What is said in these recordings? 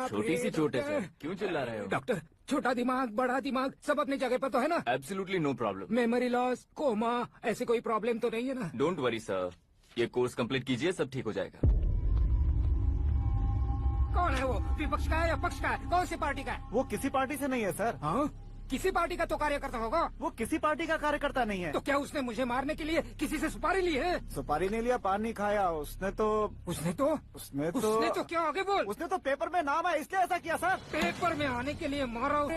छोटी सी चोट है सर, क्यों चिल्ला रहे हो? डॉक्टर, छोटा दिमाग बड़ा दिमाग सब अपनी जगह पर तो है ना? Absolutely no problem. Memory loss, coma, ऐसी कोई प्रॉब्लम तो नहीं है ना? डोंट वरी सर, ये कोर्स कंप्लीट कीजिए, सब ठीक हो जाएगा। कौन है वो? विपक्ष का है या पक्ष का है? कौन सी पार्टी का है? वो किसी पार्टी से नहीं है सर। हाँ, किसी पार्टी का तो कार्यकर्ता होगा। वो किसी पार्टी का कार्यकर्ता नहीं है। तो क्या उसने मुझे मारने के लिए किसी से सुपारी ली है? सुपारी नहीं लिया, पान नहीं खाया। उसने तो क्या आगे बोल? उसने तो पेपर में नाम है इसलिए ऐसा किया सर। पेपर में आने के लिए मारो?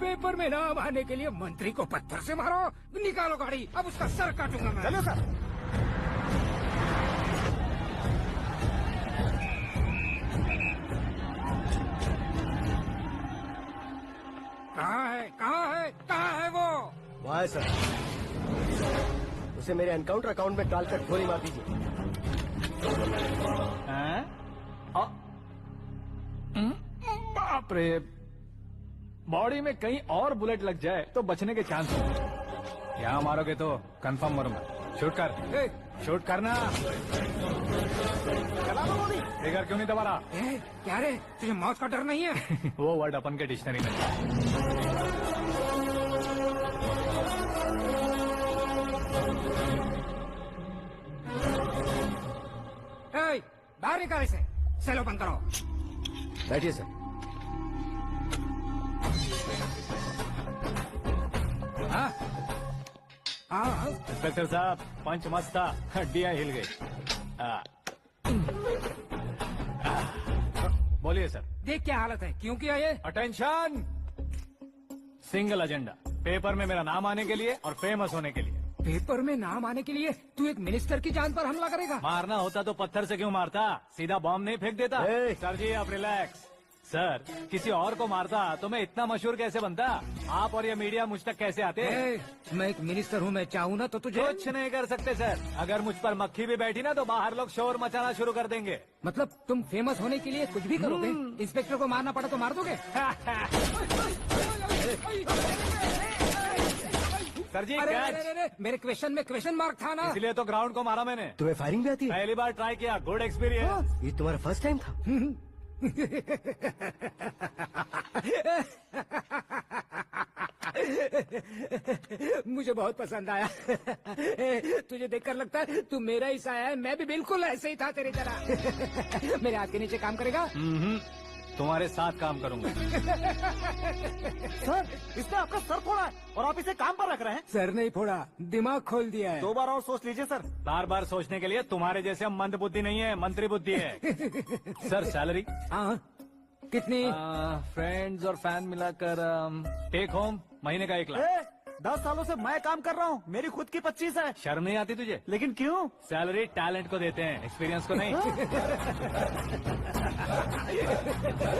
पेपर में नाम आने के लिए मंत्री को पत्थर से मारो? निकालो गाड़ी, अब उसका सर काटूंगा मैं। चलो सर। कहाँ है वो? वहाँ है सर। उसे मेरे एनकाउंटर अकाउंट में डालकर गोली मार दीजिए। बाप रे, बॉडी में कहीं और बुलेट लग जाए तो बचने के चांस हैं। यहाँ मारोगे तो कंफर्म मरूंगा। शूट कर, शूट करना। ट्रिगर क्यों नहीं दबा रहा? क्या रे, तुझे मौत का डर नहीं है? वो वर्ड अपन के डिक्शनरी में। बाहर निकाल इसे, सेलो बंद करो। बैठिए सर। इंस्पेक्टर साहब, पंच मस्त था, हड्डियां हिल गई। बोलिए सर। देख क्या हालत है, क्यों किया ये? अटेंशन, सिंगल एजेंडा, पेपर में मेरा नाम आने के लिए और फेमस होने के लिए। पेपर में नाम आने के लिए तू एक मिनिस्टर की जान पर हमला करेगा? मारना होता तो पत्थर से क्यों मारता, सीधा बॉम्ब नहीं फेंक देता। सर जी आप रिलैक्स। सर, किसी और को मारता तो मैं इतना मशहूर कैसे बनता? आप और ये मीडिया मुझ तक कैसे आते? मैं एक मिनिस्टर हूँ, मैं चाहूँ ना तो तुझे कुछ नहीं कर सकते सर। अगर मुझ पर मक्खी भी बैठी ना तो बाहर लोग शोर मचाना शुरू कर देंगे। मतलब तुम फेमस होने के लिए कुछ भी करोगे? इंस्पेक्टर को मारना पड़ा तो मार दोगे? सर जी, अरे, मेरे क्वेश्चन में क्वेश्चन मार्क था ना, इसलिए तो ग्राउंड को मारा मैंने। तुम्हें फायरिंग भी आती है? पहली बार ट्राई किया, गुड एक्सपीरियंस। ये तुम्हारा फर्स्ट टाइम था? मुझे बहुत पसंद आया। तुझे देखकर लगता है तू मेरा ही साया है। मैं भी बिल्कुल ऐसे ही था तेरी तरह। मेरे हाथ के नीचे काम करेगा? तुम्हारे साथ काम करूंगा। सर, इसने आपका सर फोड़ा है और आप इसे काम पर रख रहे हैं? सर नहीं फोड़ा, दिमाग खोल दिया है। 2 बार और सोच लीजिए सर। बार बार सोचने के लिए तुम्हारे जैसे मंद बुद्धि नहीं है, मंत्री बुद्धि है। Sir salary? हाँ, कितनी? फ्रेंड्स और फैन मिलाकर टेक होम महीने का 1 लाख। 10 सालों से मैं काम कर रहा हूँ, मेरी खुद की 25 है। शर्म नहीं आती तुझे? लेकिन क्यों? सैलरी टैलेंट को देते हैं, एक्सपीरियंस को नहीं।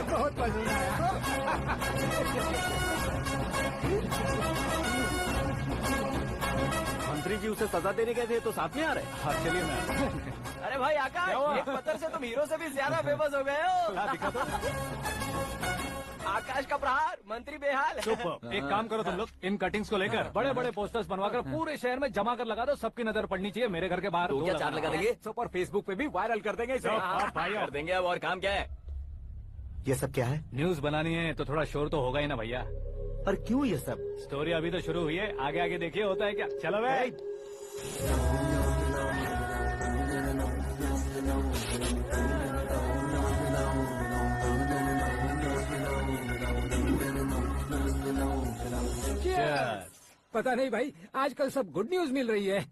बहुत पसंद आया। मंत्री जी उसे सजा देने गए थे तो साथ में आ रहे? हाँ चलिए मैं। अरे भाई आकाश, एक पत्थर से तुम हीरो से भी ज्यादा फेमस हो गए हो। दिखा तो। आकाश का प्रहार, मंत्री बेहाल। सुपर। एक काम करो तुम लोग, इन कटिंग्स को लेकर बड़े बड़े पोस्टर्स बनवाकर पूरे शहर में जमा कर लगा दो। सबकी नजर पड़नी चाहिए। मेरे घर के बाहर तो क्या 4 लगा देंगे? और फेसबुक पे भी वायरल कर देंगे इसे। कर देंगे। अब और काम क्या है? ये सब क्या है? न्यूज बनानी है तो थोड़ा शोर तो होगा ही ना भैया। पर क्यों ये सब? स्टोरी अभी तो शुरू हुई है, आगे आगे देखिए होता है क्या। चलो भाई। पता नहीं भाई, आजकल सब गुड न्यूज मिल रही है।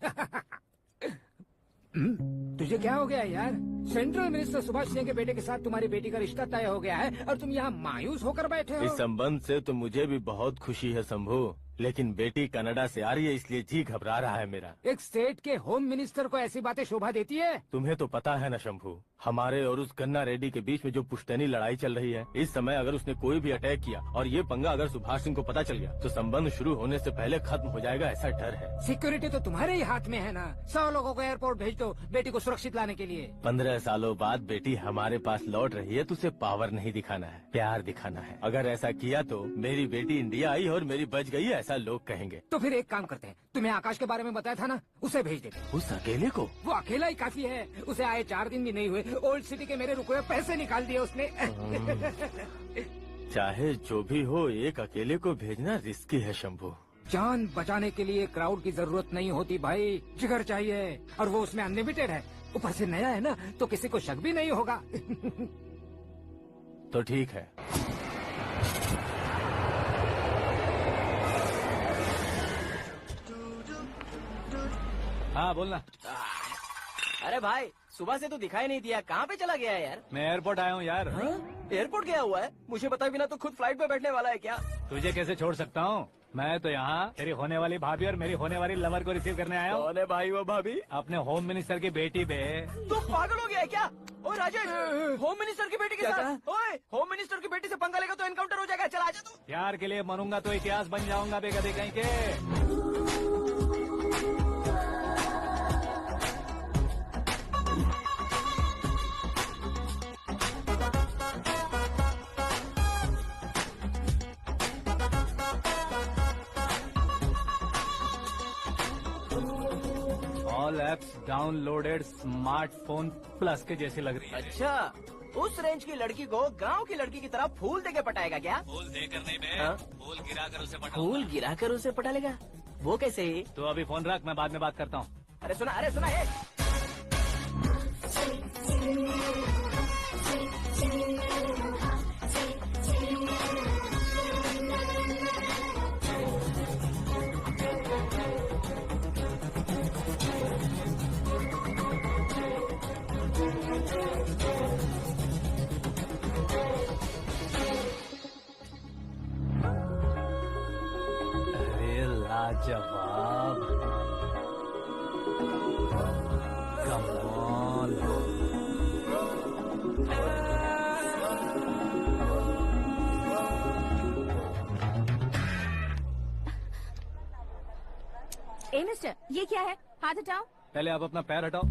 तुझे क्या हो गया यार? सेंट्रल मिनिस्टर सुभाष सिंह के बेटे के साथ तुम्हारी बेटी का रिश्ता तय हो गया है और तुम यहाँ मायूस होकर बैठे हो। इस संबंध से तो मुझे भी बहुत खुशी है शंभू, लेकिन बेटी कनाडा से आ रही है इसलिए जी घबरा रहा है मेरा। एक स्टेट के होम मिनिस्टर को ऐसी बातें शोभा देती है? तुम्हें तो पता है ना शंभू, हमारे और उस कन्ना रेड्डी के बीच में जो पुश्तैनी लड़ाई चल रही है, इस समय अगर उसने कोई भी अटैक किया और ये पंगा अगर सुभाष सिंह को पता चल गया तो संबंध शुरू होने से पहले खत्म हो जाएगा, ऐसा डर है। सिक्योरिटी तो तुम्हारे ही हाथ में है ना। 100 लोगों को एयरपोर्ट भेज दो बेटी को सुरक्षित लाने के लिए। 15 सालों बाद बेटी हमारे पास लौट रही है तो उसे पावर नहीं दिखाना है, प्यार दिखाना है। अगर ऐसा किया तो मेरी बेटी इंडिया आई और मेरी बच गई, ऐसा लोग कहेंगे। तो फिर एक काम करते हैं, तुम्हें आकाश के बारे में बताया था ना, उसे भेज देते हैं। उस अकेले को? वो अकेला ही काफी है, उसे आए 4 दिन भी नहीं हुए, ओल्ड सिटी के मेरे रुके हुए पैसे निकाल दिए उसने। चाहे जो भी हो, एक अकेले को भेजना रिस्की है शंभू। जान बचाने के लिए क्राउड की जरूरत नहीं होती भाई, जिगर चाहिए, और वो उसमें अनलिमिटेड है। ऊपर से नया है ना, तो किसी को शक भी नहीं होगा। तो ठीक है। हाँ बोलना। अरे भाई, सुबह से तो दिखाई नहीं दिया, कहाँ पे चला गया है यार? मैं एयरपोर्ट आया हूँ यार। एयरपोर्ट गया हुआ है? मुझे बताए बिना तो खुद फ्लाइट पे बैठने वाला है क्या? तुझे कैसे छोड़ सकता हूँ? मैं तो यहाँ तेरी होने वाली भाभी और मेरी होने वाली लवर को रिसीव करने आया हूँ। कौन है भाई वो भाभी? अपने होम मिनिस्टर की बेटी पे। तो पागल हो गया है क्या? ओए राजेश, होम मिनिस्टर की बेटी के साथ? ओए, होम मिनिस्टर की बेटी से पंगा लेगा तो एनकाउंटर हो जाएगा। चल आजा तू। प्यार के लिए मरूंगा तो इतिहास बन जाऊंगा बेगदे कहीं के। All apps downloaded smartphone plus के जैसी लग रही है। अच्छा, उस रेंज की लड़की को गांव की लड़की की तरह फूल देके पटाएगा क्या? फूल देकर नहीं बे, हाँ? फूल गिरा कर उसे पटा। फूल गिरा कर उसे पटा लेगा? वो कैसे? तो अभी फोन रख, मैं बाद में बात करता हूँ। अरे सुना ये। अरे लाजवाब, कमाल। ए मिस्टर, ये क्या है? हाथ हटाओ। पहले आप अपना पैर हटाओ।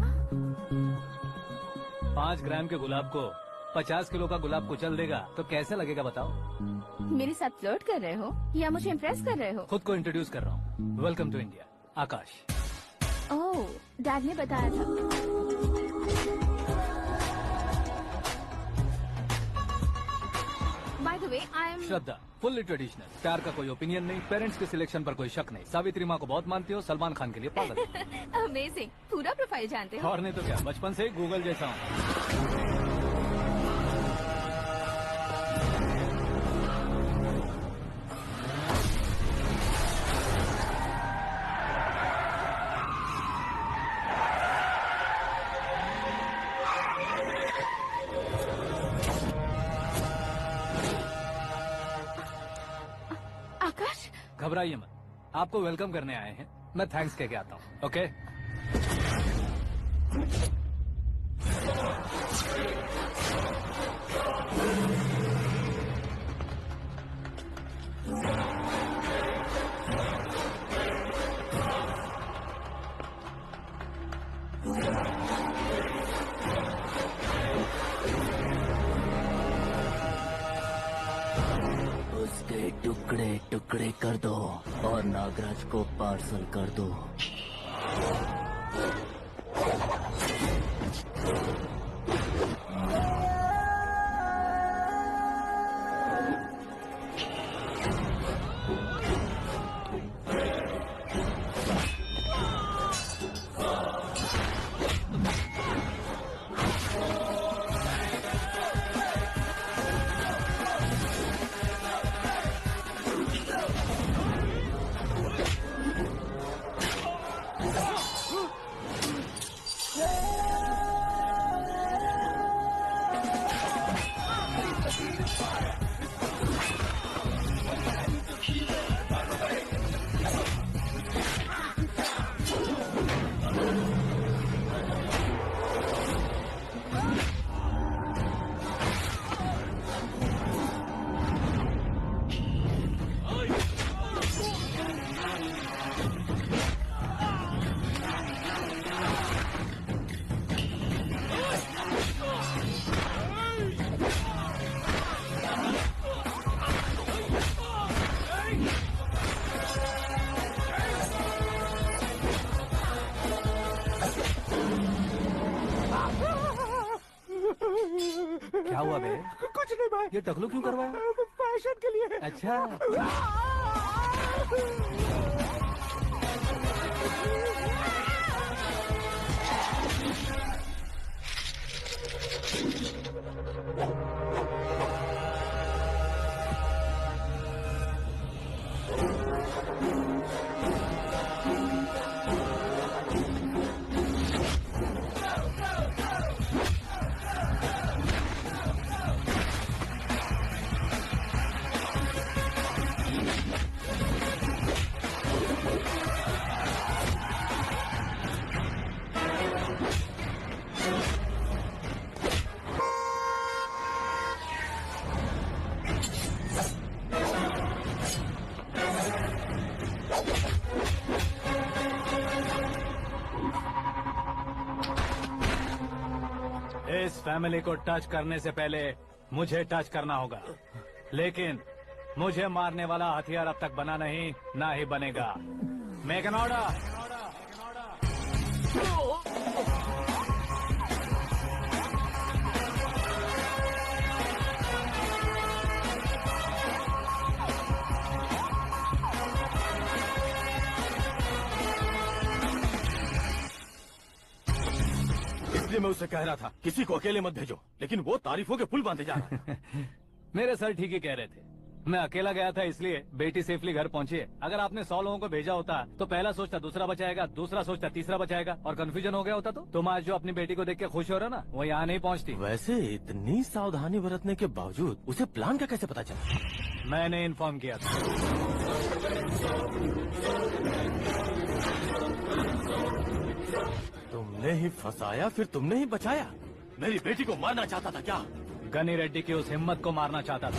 5 ग्राम के गुलाब को 50 किलो का गुलाब कुचल देगा तो कैसे लगेगा बताओ? मेरे साथ फ्लर्ट कर रहे हो या मुझे इम्प्रेस कर रहे हो? खुद को इंट्रोड्यूस कर रहा हूँ। Welcome to India, Akash. Oh, dad ने बताया था। By the way, I am Shraddha, fully traditional. प्यार का कोई ओपिनियन नहीं, पेरेंट्स के सिलेक्शन पर कोई शक नहीं। सावित्री माँ को बहुत मानती हो, सलमान खान के लिए पागल हो। अमेजिंग, पूरा प्रोफाइल जानते हो। और नहीं तो क्या, बचपन से ही गूगल जैसा हूँ। आकाश, घबराइए मत, आपको वेलकम करने आए हैं। मैं थैंक्स कह के आता हूँ। ओके? उसके टुकड़े टुकड़े कर दो और नागराज को पार्सल कर दो। कुछ नहीं भाई, ये टकलू क्यों करवाया? फैशन के लिए। अच्छा, इस फैमिली को टच करने से पहले मुझे टच करना होगा, लेकिन मुझे मारने वाला हथियार अब तक बना नहीं, ना ही बनेगा। Make an order. इसलिए मैं उसे कह रहा था किसी को अकेले मत भेजो, लेकिन वो तारीफों के पुल बांधे जा रहा है। मेरे सर ठीक ही कह रहे थे। मैं अकेला गया था इसलिए बेटी सेफली घर पहुंची है। अगर आपने 100 लोगों को भेजा होता तो पहला सोचता दूसरा बचाएगा, दूसरा सोचता तीसरा बचाएगा, और कंफ्यूजन हो गया होता तो तुम आज जो अपनी बेटी को देख के खुश हो रहे हो ना, वो यहाँ नहीं पहुँचती। वैसे इतनी सावधानी बरतने के बावजूद उसे प्लान का कैसे पता चला? मैंने इन्फॉर्म किया था। तुमने ही फंसाया, फिर तुमने ही बचाया। मेरी बेटी को मारना चाहता था क्या? गनी रेड्डी की उस हिम्मत को मारना चाहता था।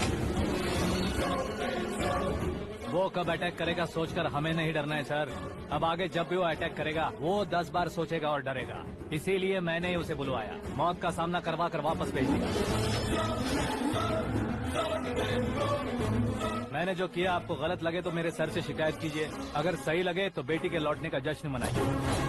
वो कब अटैक करेगा सोचकर हमें नहीं डरना है सर। अब आगे जब भी वो अटैक करेगा वो 10 बार सोचेगा और डरेगा। इसीलिए मैंने ही उसे बुलवाया, मौत का सामना करवा कर वापस भेज दिया। मैंने जो किया आपको गलत लगे तो मेरे सर से शिकायत कीजिए, अगर सही लगे तो बेटी के लौटने का जश्न मनाइए।